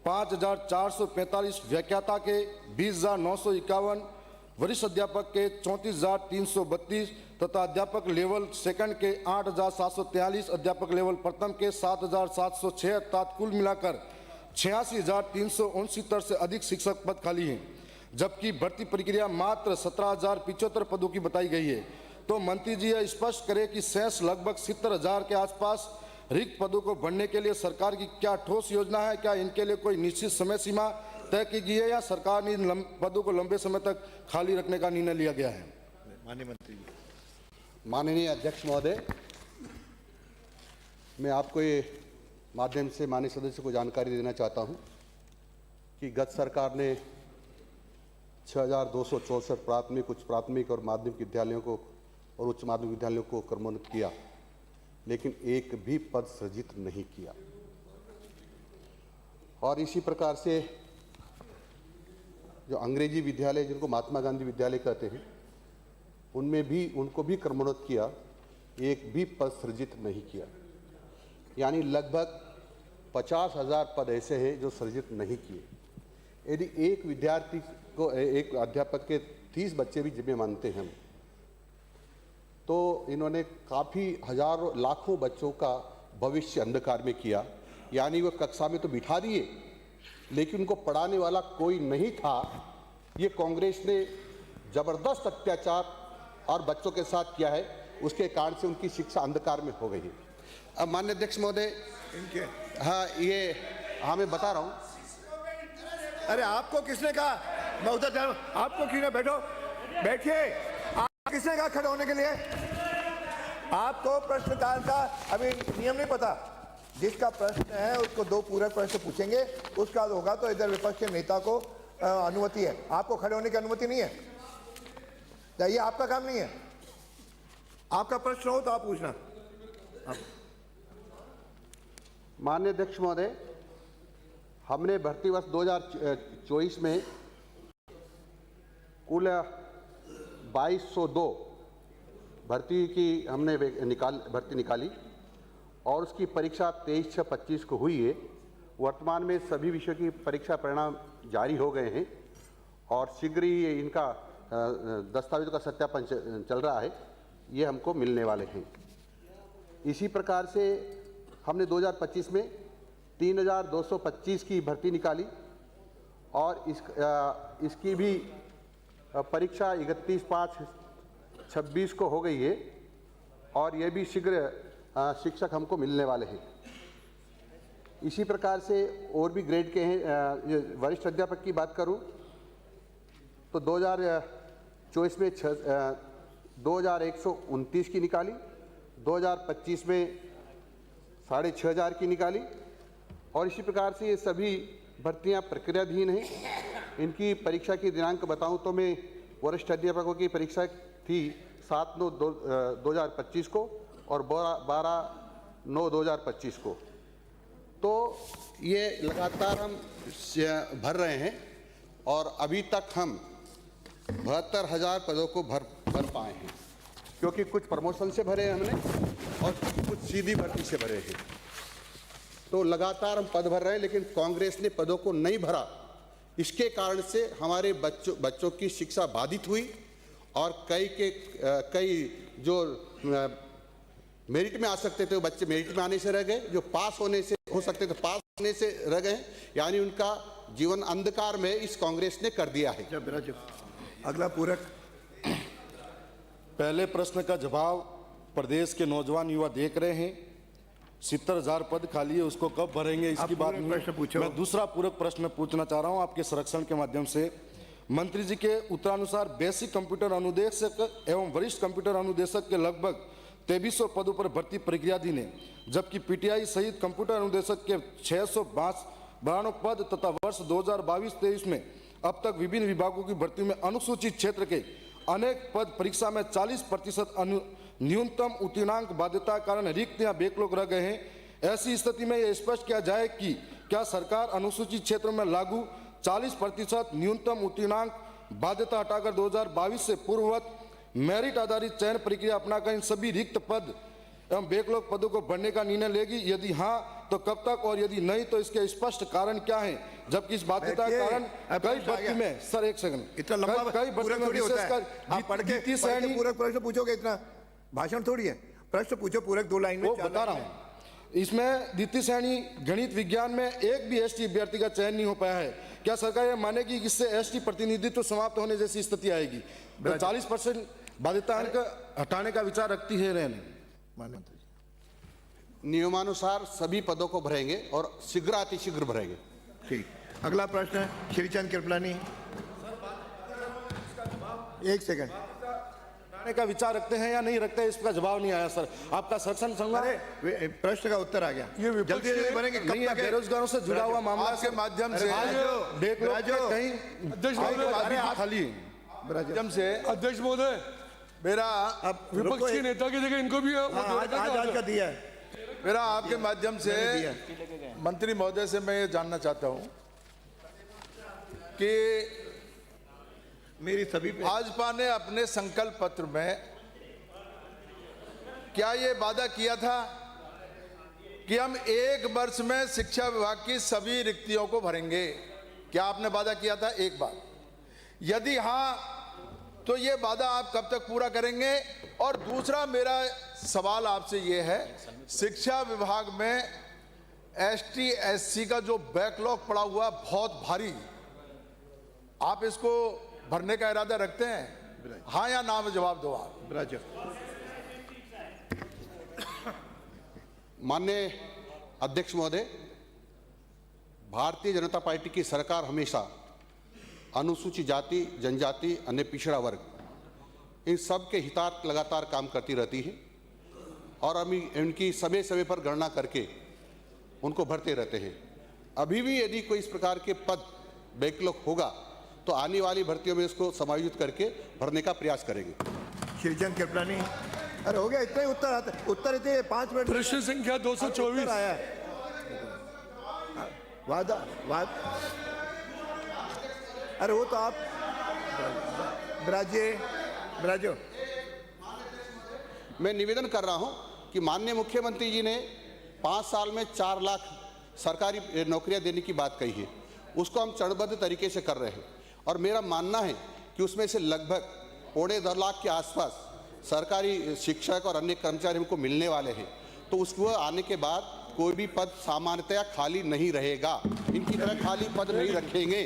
5,445 व्याख्याता के 20,951, वरिष्ठ अध्यापक के 34,332 तथा अध्यापक लेवल सेकंड के 8,743, अध्यापक लेवल प्रथम के 7,706 अर्थात कुल मिलाकर 86,369 से अधिक शिक्षक पद खाली हैं, जबकि भर्ती प्रक्रिया मात्र 17,075 पदों की बताई गई है। तो मंत्री जी यह स्पष्ट करें कि शेष लगभग 70,000 के आसपास रिक्त पदों को भरने के लिए सरकार की क्या ठोस योजना है? क्या इनके लिए कोई निश्चित समय सीमा तय की गई है या सरकार ने इन पदों को लंबे समय तक खाली रखने का निर्णय लिया गया है? माननीय मंत्री जी। माननीय अध्यक्ष महोदय, मैं आपको ये माध्यम से माननीय सदस्य को जानकारी देना चाहता हूं कि गत सरकार ने 6,264 प्राथमिक, उच्च प्राथमिक और माध्यमिक विद्यालयों को और उच्च माध्यमिक विद्यालयों को क्रमोन्नत किया, लेकिन एक भी पद सृजित नहीं किया। और इसी प्रकार से जो अंग्रेजी विद्यालय, जिनको महात्मा गांधी विद्यालय कहते हैं, उनमें भी उनको भी क्रमोन्नत किया, एक भी पद सृजित नहीं किया। यानी लगभग 50,000 पद ऐसे हैं जो सृजित नहीं किए। यदि एक विद्यार्थी को, एक अध्यापक के 30 बच्चे भी जिम्मे मानते हैं, तो इन्होंने काफ़ी हजारों लाखों बच्चों का भविष्य अंधकार में किया। यानी वो कक्षा में तो बिठा दिए, लेकिन उनको पढ़ाने वाला कोई नहीं था। ये कांग्रेस ने जबरदस्त अत्याचार और बच्चों के साथ किया है, उसके कारण से उनकी शिक्षा अंधकार में हो गई है। अब माननीय अध्यक्ष महोदय, हाँ मैं बता रहा हूँ। अरे आपको किसने कहा? मैं उधर जा रहा हूँ, आपको क्यों ना बैठो, बैठिए। किसने कहा खड़े होने के लिए? आपको प्रश्नकाल का अभी नियम नहीं पता। जिसका प्रश्न है उसको 2 पूरक प्रश्न पूछेंगे, उसका होगा तो इधर विपक्ष के नेता को अनुमति है। आपको खड़े होने की अनुमति नहीं है, ये आपका काम नहीं है। आपका प्रश्न हो तो आप पूछना। माननीय अध्यक्ष महोदय, हमने भर्ती वर्ष 2024 में कुल 2202 भर्ती की हमने भर्ती निकाली और उसकी परीक्षा 23/6/25 को हुई है। वर्तमान में सभी विषयों की परीक्षा परिणाम जारी हो गए हैं और शीघ्र ही इनका दस्तावेजों का सत्यापन चल रहा है, ये हमको मिलने वाले हैं। इसी प्रकार से हमने 2025 में 3,225 की भर्ती निकाली और इसकी भी परीक्षा 31/5/26 को हो गई है और ये भी शीघ्र शिक्षक हमको मिलने वाले हैं। इसी प्रकार से और भी ग्रेड के हैं। वरिष्ठ अध्यापक की बात करूं तो 2024 में 2,129 की निकाली, 2025 में 6,500 की निकाली और इसी प्रकार से ये सभी भर्तियां प्रक्रियाधीन हैं। इनकी परीक्षा की दिनांक बताऊं तो मैं वरिष्ठ अध्यापकों की परीक्षा थी 7/9/2025 को और 12/9/2025 को। तो ये लगातार हम भर रहे हैं और अभी तक हम 72,000 पदों को भर पाए हैं, क्योंकि कुछ प्रमोशन से भरे हमने और कुछ सीधी भर्ती से भरे हैं। तो लगातार हम पद भर रहे हैं, लेकिन कांग्रेस ने पदों को नहीं भरा। इसके कारण से हमारे बच्चों की शिक्षा बाधित हुई और कई जो मेरिट में आ सकते थे वो बच्चे मेरिट में आने से रह गए, जो पास होने से हो सकते थे पास होने से रह गए। यानी उनका जीवन अंधकार में इस कांग्रेस ने कर दिया है। अगला पूरक। पहले प्रश्न का जवाब प्रदेश के नौजवान युवा देख रहे हैं। 70,000 पद खाली है, उसको कब भरेंगे इसकी बात नहीं। मैं दूसरा पूरक प्रश्न पूछना चाह रहा हूं आपके संरक्षण के माध्यम से। मंत्री जी के उत्तरानुसार बेसिक कंप्यूटर अनुदेशक एवं वरिष्ठ कंप्यूटर अनुदेशक के लगभग 2300 पदों पर भर्ती प्रक्रियाधीन है, जबकि पीटीआई सहित कंप्यूटर अनुदेशक के 692 पद तथा वर्ष 2022-23 में अब तक विभिन्न विभागों की भर्ती में अनुसूचित क्षेत्र के अनेक पद परीक्षा में 40% न्यूनतम उत्तीर्णांक बाध्यता के कारण रिक्त या बैकलॉग रह गए हैं। ऐसी स्थिति में यह स्पष्ट किया जाए कि क्या सरकार अनुसूचित क्षेत्रों में लागू 40% न्यूनतम उत्तीर्णांक बाध्यता हटाकर 2022 से पूर्ववत मेरिट आधारित चयन प्रक्रिया अपनाकर इन सभी रिक्त पद एवं बैकलॉग पदों को भरने का निर्णय लेगी? यदि हाँ तो कब तक, और यदि नहीं तो इसके स्पष्ट कारण क्या हैं? जबकि इस बाध्यता के कारण कई भर्ती में, सर एक सेकंड, इतना लंबा कई भर्ती में विशेषकर आप पढ़ के पूरक प्रश्न पूछोगे, इतना भाषण थोड़ी है, प्रश्न पूछो पूरक 2 लाइन में। वो बता रहा हूँ, इसमें द्वितीय श्रेणी गणित विज्ञान में एक भी एसटी अभ्यर्थी का चयन नहीं हो पाया है। क्या सरकार यह मानेगी कि इससे एसटी प्रतिनिधित्व समाप्त होने जैसी स्थिति आएगी? 40% बाध्यता अंक हटाने का विचार रखती है रहने? मंत्री नियमानुसार सभी पदों को भरेंगे और शीघ्र अतिशीघ्र भरेंगे। ठीक। अगला प्रश्न श्रीचंद कृपलानी, 1 सेकंड। हटाने का विचार रखते हैं या नहीं रखते हैं, इसका जवाब नहीं आया सर। आपका संरक्षण संघ, अरे प्रश्न का उत्तर आ गया, ये जल्दी बनेंगे। नहीं है, बेरोजगारों से जुड़ा हुआ मामला आपके माध्यम से अध्यक्ष महोदय, मेरा अब विपक्ष के नेता की जगह इनको भी आज का दिया है। मेरा आपके माध्यम से मंत्री महोदय से मैं ये जानना चाहता हूं कि मेरी सभी पे भाजपा ने अपने संकल्प पत्र में क्या ये वादा किया था कि हम 1 वर्ष में शिक्षा विभाग की सभी रिक्तियों को भरेंगे? क्या आपने वादा किया था? एक बार, यदि हाँ तो ये वादा आप कब तक पूरा करेंगे? और दूसरा मेरा सवाल आपसे ये है, शिक्षा विभाग में एसटी एससी का जो बैकलॉग पड़ा हुआ बहुत भारी, आप इसको भरने का इरादा रखते हैं? हाँ या ना में जवाब दो आप। माननीय अध्यक्ष महोदय, भारतीय जनता पार्टी की सरकार हमेशा अनुसूचित जाति, जनजाति, अन्य पिछड़ा वर्ग, इन सब के हितार्थ लगातार काम करती रहती है और हम इनकी समय समय पर गणना करके उनको भरते रहते हैं। अभी भी यदि कोई इस प्रकार के पद बैकलॉग होगा तो आने वाली भर्तियों में इसको समायोजित करके भरने का प्रयास करेंगे। श्रीचंद कृपलानी, अरे हो गया, इतना ही उत्तर आता, उत्तर इतने 5 मिनट। प्रश्न संख्या 224 आया है। अरे वो तो आप ब्राजो। मैं निवेदन कर रहा हूं कि माननीय मुख्यमंत्री जी ने 5 साल में 4 लाख सरकारी नौकरियां देने की बात कही है, उसको हम चरणबद्ध तरीके से कर रहे हैं और मेरा मानना है कि उसमें से लगभग 2.25 लाख के आसपास सरकारी शिक्षक और अन्य कर्मचारी हमको मिलने वाले हैं। तो उसको आने के बाद कोई भी पद सामान्यतया खाली नहीं रहेगा, इनकी तरह खाली पद नहीं रखेंगे।